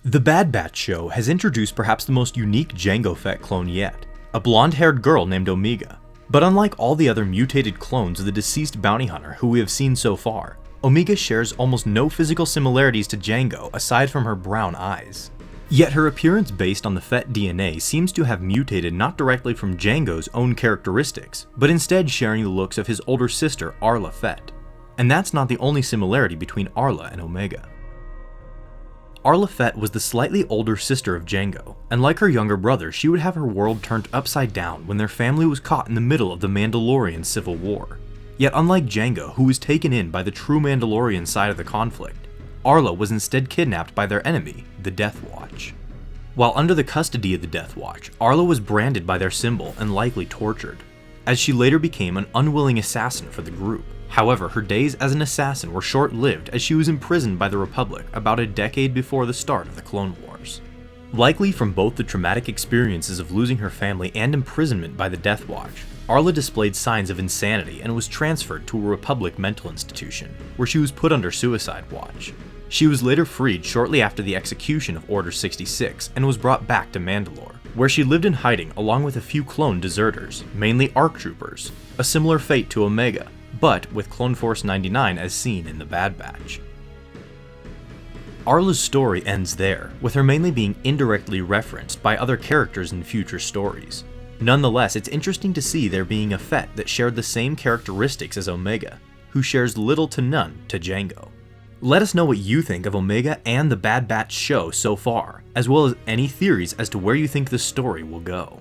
The Bad Batch show has introduced perhaps the most unique Jango Fett clone yet, a blonde-haired girl named Omega. But unlike all the other mutated clones of the deceased bounty hunter who we have seen so far, Omega shares almost no physical similarities to Jango aside from her brown eyes. Yet her appearance based on the Fett DNA seems to have mutated not directly from Jango's own characteristics, but instead sharing the looks of his older sister Arla Fett. And that's not the only similarity between Arla and Omega. Arla Fett was the slightly older sister of Jango, and like her younger brother, she would have her world turned upside down when their family was caught in the middle of the Mandalorian Civil War. Yet unlike Jango, who was taken in by the true Mandalorian side of the conflict, Arla was instead kidnapped by their enemy, the Death Watch. While under the custody of the Death Watch, Arla was branded by their symbol and likely tortured, as she later became an unwilling assassin for the group. However, her days as an assassin were short-lived as she was imprisoned by the Republic about a decade before the start of the Clone Wars. Likely from both the traumatic experiences of losing her family and imprisonment by the Death Watch, Arla displayed signs of insanity and was transferred to a Republic mental institution, where she was put under suicide watch. She was later freed shortly after the execution of Order 66 and was brought back to Mandalore, where she lived in hiding along with a few clone deserters, mainly ARC troopers, a similar fate to Omega, but with Clone Force 99 as seen in the Bad Batch. Arla's story ends there, with her mainly being indirectly referenced by other characters in future stories. Nonetheless, it's interesting to see there being a Fett that shared the same characteristics as Omega, who shares little to none to Jango. Let us know what you think of Omega and the Bad Batch show so far, as well as any theories as to where you think the story will go.